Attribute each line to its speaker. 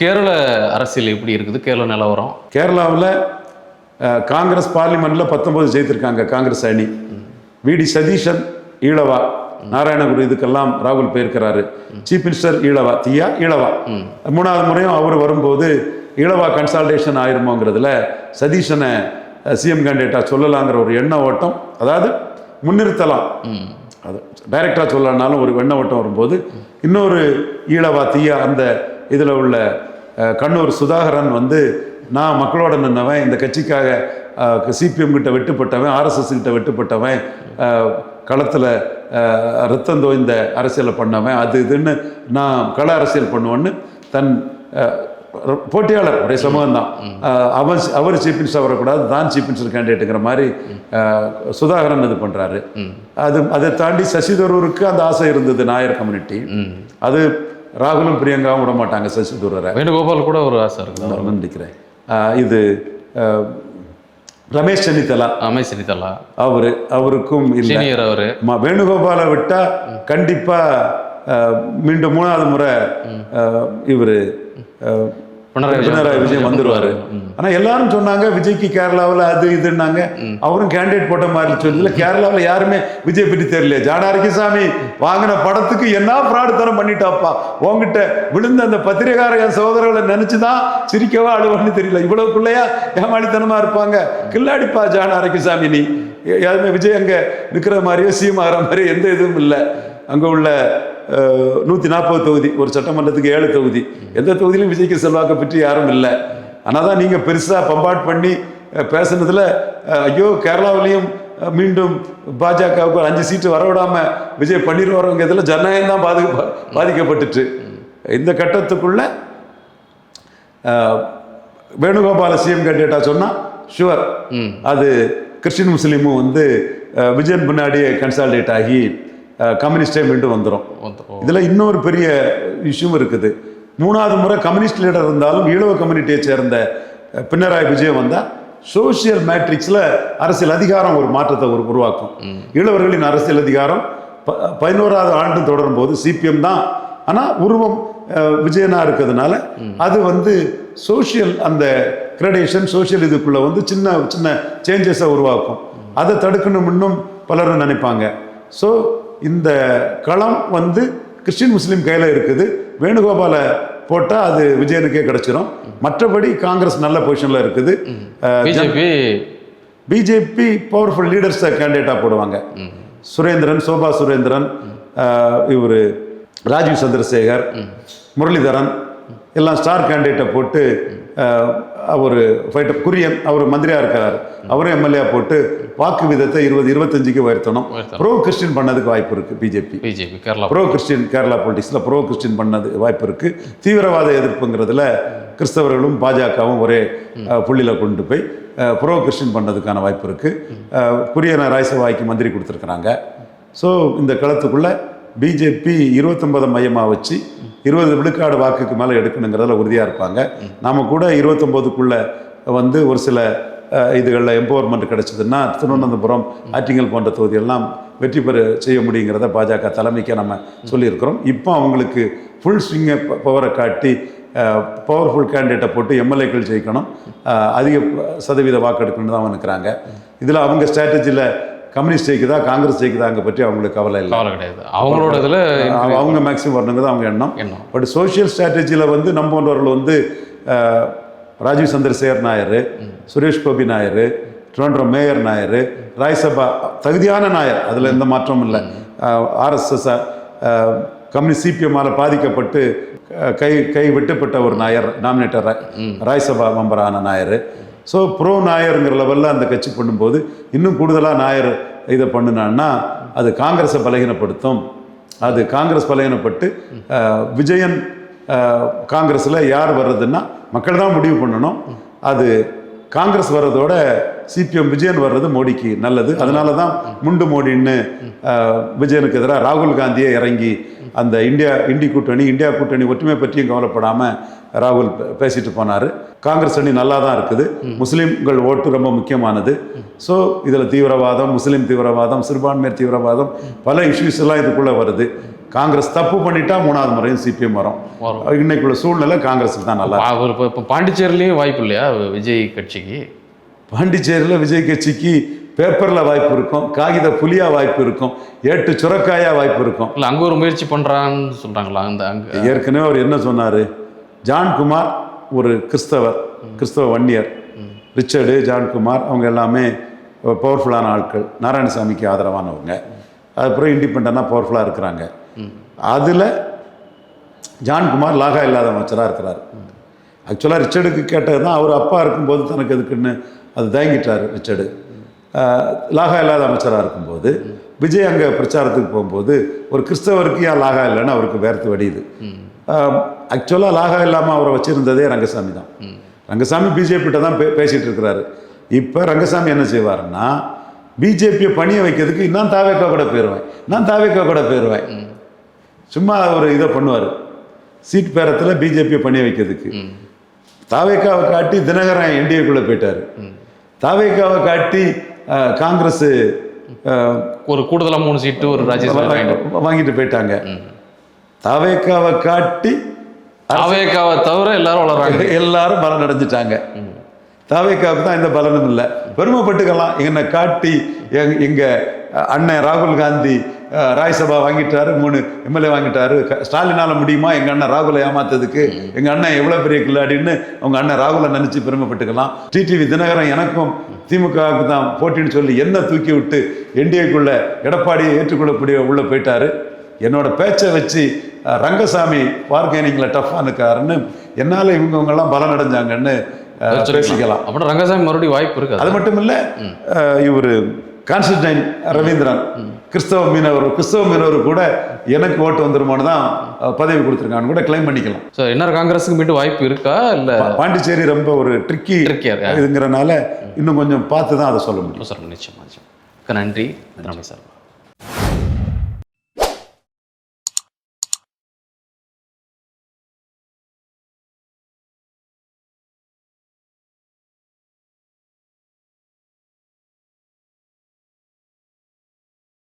Speaker 1: கேரள அரசியல் எப்படி இருக்குது? கேரள நிலவரம்.
Speaker 2: கேரளாவில் காங்கிரஸ் பார்லிமெண்ட்டில் 19 ஜெயித்திருக்காங்க காங்கிரஸ் அணி. விடி சதீஷன் ஈழவா, நாராயணகுரு இதுக்கெல்லாம் ராகுல் போயிருக்கிறாரு. சீஃப் மினிஸ்டர் ஈழவா, தீயா ஈழவா. 3வது முறையும் அவர் வரும்போது ஈழவா கன்சால்டேஷன் ஆயிருமோங்கிறதுல சதீஷனை சிஎம் கேண்டிடேட்டாக சொல்லலாங்கிற ஒரு எண்ண ஓட்டம், அதாவது முன்னிறுத்தலாம், அது டைரக்டாக சொல்லனாலும் ஒரு எண்ண ஓட்டம் வரும்போது இன்னொரு ஈழவா தீயா அந்த இதில் உள்ள கண்ணூர் சுதாகரன் வந்து நான் மக்களோட நின்னவன், இந்த கட்சிக்காக சிபிஎம் கிட்ட வெட்டுப்பட்டவன், ஆர்எஸ்எஸ் கிட்ட வெட்டுப்பட்டவன், களத்தில் ரத்தம் தோய்ந்த அரசியலை பண்ணவன், அது இதுன்னு நான் கள அரசியல் பண்ணுவேன்னு தன் போட்டியாளர் உடைய சமூகம் தான் அவர் சீஃப் மினிஸ்டர் வரக்கூடாது, தான் சீஃப் மினிஸ்டர் கேண்டிடேட்டுங்கிற மாதிரி சுதாகரன் இது பண்ணுறாரு. அதை தாண்டி சசி தரூருக்கு அந்த ஆசை இருந்தது, நாயர் கம்யூனிட்டி. அது ராகுலும் பிரியங்காவும் விட மாட்டாங்க சசி தரூரை.
Speaker 1: வேணுகோபால் கூட ஒரு ஆசை இருக்குது
Speaker 2: நினைக்கிறேன். இது ரமேஷ் சென்னிதலா அவருக்கும் இல்லை. வேணுகோபாலை விட்டா கண்டிப்பா மீண்டும் 3வது முறை இவர் பினராயி விஜயன் வந்துருவாரு. ஆனா எல்லாரும் சொன்னாங்க விஜய்க்கு கேரளாவில் அது இதுன்னாங்க. அவரும் கேண்டிடேட் போட்ட மாதிரி சொல்லல. கேரளாவில் யாருமே விஜய் பற்றி தெரியல. ஜானாரிசாமி வாங்கின படத்துக்கு என்ன பிராடுத்தனம் பண்ணிட்டாப்பா, உங்ககிட்ட விழுந்த அந்த பத்திரிகார என் சகோதரர்களை நினைச்சுதான் சிரிக்கவா அழுவான்னு தெரியல. இவ்வளவுக்குள்ளையா ஏமாளித்தனமா இருப்பாங்க. கில்லாடிப்பா ஜானாரிசாமி, நீ யாருமே விஜய் அங்க நிற்கிற மாதிரியோ சிஎம் ஆகிற மாதிரியோ எந்த இதுவும் இல்லை. அங்க உள்ள 140 தொகுதி, ஒரு சட்டமன்றத்துக்கு 7 தொகுதி, எந்த தொகுதியிலும் விஜய்க்கு செல்வாக்கை பற்றி யாரும் இல்லை. ஆனால் தான் நீங்கள் பெருசாக பம்பாட் பண்ணி பேசுனதுல ஐயோ கேரளாவிலையும் மீண்டும் பாஜகவுக்கு 5 சீட்டு வரவிடாம விஜய் பண்ணிடுவாருங்க. இதில் ஜனநாயகம் தான் பாதிக்கப்பட்டுட்டு இந்த கட்டத்துக்குள்ள வேணுகோபால சிஎம் கேண்டிடேட்டா சொன்னா ஷுவர் அது கிறிஸ்டின் முஸ்லீமும் வந்து விஜயன் முன்னாடியே கன்சால்டேட் ஆகி கம்யூனிஸ்டே மீண்டும் வந்துடும். இதில் இன்னொரு பெரிய இஷ்யூ இருக்குது. 3வது முறை கம்யூனிஸ்ட் லீடர் இருந்தாலும் ஈழவ கம்யூனிட்டியை சேர்ந்த பினராயி விஜயம் வந்தால் சோசியல் மேட்ரிக்ஸில் அரசியல் அதிகாரம் ஒரு மாற்றத்தை உருவாக்கும். ஈழவர்களின் அரசியல் அதிகாரம் 11வது ஆண்டு தொடரும் போது சிபிஎம் தான், ஆனால் உருவம் விஜயனா இருக்கிறதுனால அது வந்து சோசியல் அந்த கிரடேஷன் சோசியல் இதுக்குள்ள வந்து சின்ன சின்ன சேஞ்சஸை உருவாக்கும். அதை தடுக்கணும் இன்னும் பலரும் நினைப்பாங்க. ஸோ இந்த களம் வந்து கிறிஸ்டின் முஸ்லீம் கையில் இருக்குது. வேணுகோபாலை போட்டால் அது விஜயனுக்கே கிடைச்சிடும். மற்றபடி காங்கிரஸ் நல்ல பொசிஷனில் இருக்குது. பிஜேபி பவர்ஃபுல் லீடர்ஸை கேண்டிடேட்டாக போடுவாங்க. சுரேந்திரன், சோபா சுரேந்திரன், இவர் ராஜீவ் சந்திரசேகர், முரளிதரன் எல்லாம் ஸ்டார் கேண்டிடேட்டை போட்டு அவர் ஃபைட்டர் குரியன் அவர் மந்திரியாக இருக்கிறார், அவரும் எம்எல்ஏ போட்டு வாக்கு விதத்தை 20-25க்கு உயர்த்தணும். ப்ரோ கிறிஸ்டின் பண்ணதுக்கு வாய்ப்பு இருக்குது. பிஜேபி ப்ரோ கிறிஸ்டின் கேரளா பொலிட்டிக்ஸில் ப்ரோ கிறிஸ்டின் பண்ணது வாய்ப்பு இருக்குது. தீவிரவாத எதிர்ப்புங்கிறதுல கிறிஸ்தவர்களும் பாஜகவும் ஒரே புள்ளியில் கொண்டு போய் ப்ரோ கிறிஸ்டின் பண்ணதுக்கான வாய்ப்பு இருக்குது. குரியனை ராய்சபாய்க்கு மந்திரி கொடுத்துருக்குறாங்க. ஸோ இந்த களத்துக்குள்ளே பிஜேபி 29 மையமாக வச்சு 20 விழுக்காடு வாக்குக்கு மேலே எடுக்கணுங்கிறதுல உறுதியாக இருப்பாங்க. நாம் கூட 29க்குள்ளே வந்து ஒரு சில இதுகளில் எம்பவர்மெண்ட் கிடைச்சதுன்னா திருவனந்தபுரம், ஆற்றிங்கல் போன்ற தொகுதியெல்லாம் வெற்றி பெற செய்ய முடியுங்கிறத பாஜக தலைமைக்கு நம்ம சொல்லியிருக்கிறோம். இப்போ அவங்களுக்கு ஃபுல் ஸ்விங்கை பவரை காட்டி பவர்ஃபுல் கேண்டிடேட்டை போட்டு எம்எல்ஏக்கள் ஜெயிக்கணும், அதிக சதவீத வாக்கு எடுக்கணும்னு தான் நினைக்கிறாங்க. இதில் அவங்க ஸ்ட்ராட்டஜியில் கம்யூனிஸ்ட் ஜெயிக்குதா காங்கிரஸ் ஜெயிக்குதா அங்கே பற்றி அவங்களுக்கு கவலை கிடையாது. அவங்களோட இதில் அவங்க மேக்ஸிமம் வரணுங்கிறது அவங்க எண்ணம். பட் சோஷியல் ஸ்ட்ராட்டஜியில் வந்து நம்பவர்கள் வந்து ராஜீவ் சந்திரசேகர் நாயர், சுரேஷ் கோபி நாயர், திருவனந்தபுரம் மேயர் நாயர், ராய்சபா தகுதியான நாயர், அதில் எந்த மாற்றமும் இல்லை. ஆர்எஸ்எஸ் கம்யூனிஸ்ட் சிபிஎம்மால் பாதிக்கப்பட்டு கை வெட்டுப்பட்ட ஒரு நாயர் நாமினேட்டர் ராய்சபா மெம்பரான நாயர். ஸோ ப்ரோ நாயருங்கிற லெவலில் அந்த கட்சி பண்ணும்போது இன்னும் கூடுதலாக நாயர் இதை பண்ணினான்னா அது காங்கிரஸை பலகீனப்படுத்தும். அது காங்கிரஸ் பலகீனப்பட்டு விஜயன் காங்கிரஸில் யார் வர்றதுன்னா மக்கள் தான் முடிவு பண்ணணும். அது காங்கிரஸ் வர்றதோட சிபிஎம் விஜயன் வர்றது மோடிக்கு நல்லது. அதனால தான் முண்டு மோடின்னு விஜயனுக்கு எதிராக ராகுல் காந்தியே இறங்கி அந்த இந்தியா கூட்டணி ஒற்றுமை பற்றியும் கவலைப்படாமல் ராகுல் பேசிட்டு போனார். காங்கிரஸ் அணி நல்லா தான் இருக்குது. முஸ்லீம்கள் ஓட்டு ரொம்ப முக்கியமானது. ஸோ இதில் தீவிரவாதம், முஸ்லீம் தீவிரவாதம், சிறுபான்மையர் தீவிரவாதம், பல இஷ்யூஸ் எல்லாம் இதுக்குள்ளே வருது. காங்கிரஸ் தப்பு பண்ணிட்டா 3வது முறையும் சிபிஎம் வரும். இன்னைக்குள்ள சூழ்நிலை காங்கிரஸுக்கு தான் நல்லா.
Speaker 1: இப்போ பாண்டிச்சேரிலையும் வாய்ப்பு இல்லையா விஜய் கட்சிக்கு?
Speaker 2: பாண்டிச்சேரியில் விஜய் கட்சிக்கு பேப்பரில் வாய்ப்பு இருக்கும், காகித புலியா வாய்ப்பு இருக்கும், ஏட்டு சுரக்காயா வாய்ப்பு இருக்கும்.
Speaker 1: இல்லை அங்கே ஒரு முயற்சி பண்ணுறான்னு சொல்கிறாங்களா? அங்கே
Speaker 2: ஏற்கனவே அவர் என்ன சொன்னார், ஜான்குமார் ஒரு கிறிஸ்தவ வன்னியர், ரிச்சர்டு, ஜான்குமார் அவங்க எல்லாமே பவர்ஃபுல்லான ஆட்கள், நாராயணசாமிக்கு ஆதரவானவங்க, அதுக்கப்புறம் இண்டிபெண்டாக பவர்ஃபுல்லாக இருக்கிறாங்க. அதில் ஜான்குமார் லாகா இல்லாத அமைச்சராக இருக்கிறார். ஆக்சுவலாக ரிச்சர்டுக்கு கேட்டது தான், அவர் அப்பா இருக்கும்போது தனக்கு எதுக்குன்னு அது தயங்கிட்டார் ரிச்சர்டு. லாகா இல்லாத அமைச்சராக இருக்கும்போது விஜய் அங்கே பிரச்சாரத்துக்கு போகும்போது ஒரு கிறிஸ்தவருக்கு ஏன் லாகா இல்லைன்னு அவருக்கு வேர்த்து வடியுது. ஆக்சுவலாக லாகா இல்லாமல் அவரை வச்சுருந்ததே ரங்கசாமி தான். ரங்கசாமி பிஜேபிகிட்ட தான் பேசிகிட்டு இருக்கிறாரு. இப்போ ரங்கசாமி என்ன செய்வாருன்னா, பிஜேபியை பணிய வைக்கிறதுக்கு நான் தாவேக்கா கூட போயிடுவேன், சும்மா ஒரு இதை பண்ணுவார். சீட் பேரத்தில் பிஜேபியை பணிய வைக்கிறதுக்கு தாவேக்காவை காட்டி தினகரன் என்டிஏக்குள்ளே போயிட்டார். தாவேக்காவை காட்டி காங்கிரஸ்
Speaker 1: ஒரு கூடுதலாக 3 சீட்டு ஒரு ராஜ்யசபா
Speaker 2: வாங்கிட்டு போயிட்டாங்க. தாவேக்காவை காட்டி
Speaker 1: தாவேக்காவை தவிர எல்லாரும் வளர்றாங்க,
Speaker 2: எல்லாரும் பலன் அடைஞ்சிட்டாங்க. தாவேக்காவுக்கு தான் எந்த பலனும் இல்லை. பெருமைப்பட்டுக்கலாம், என்னை காட்டி எங்கள் அண்ணன் ராகுல் காந்தி ராஜ்யசபா வாங்கிட்டாரு, 3 எம்எல்ஏ வாங்கிட்டாரு, ஸ்டாலினால் முடியுமா எங்கள் அண்ணன் ராகுலை ஏமாத்ததுக்கு, எங்கள் அண்ணன் எவ்வளோ பெரிய கில்லாடின்னு அவங்க அண்ணன் ராகுலை நினச்சி பெருமைப்பட்டுக்கலாம். டிடிவி தினகரன் எனக்கும் திமுகவுக்கு தான் போட்டின்னு சொல்லி என்ன தூக்கி விட்டு என்டிஏக்குள்ள எடப்பாடியை ஏற்றுக்கொள்ளக்கூடிய உள்ளே போயிட்டாரு. என்னோட பேச்சை வச்சு ரங்கசாமி பார்கெனிங்கில் டஃப்பாக இருக்காருன்னு என்னால் இவங்கெல்லாம் பலன் அடைஞ்சாங்கன்னு பேசிக்கலாம்.
Speaker 1: அப்புறம் ரங்கசாமி மறுபடியும் வாய்ப்பு இருக்கு.
Speaker 2: அது மட்டும் இல்லை, இவர் கான்ஸ்டன்டைன் ரவீந்திரன் கிறிஸ்தவ மீனவர் கூட எனக்கு ஓட்டு வந்துருமான்னு தான் பதவி கொடுத்துருக்கான்னு கூட கிளைம் பண்ணிக்கலாம்.
Speaker 1: ஸோ என்ன காங்கிரஸுக்கு மீண்டும் வாய்ப்பு இருக்கா? இல்லை
Speaker 2: பாண்டிச்சேரி ரொம்ப ஒரு ட்ரிக்கியாக இதுங்கிறனால இன்னும் கொஞ்சம் பார்த்து தான் அதை சொல்ல முடியும்.
Speaker 1: நிச்சயமா. நன்றி சார்.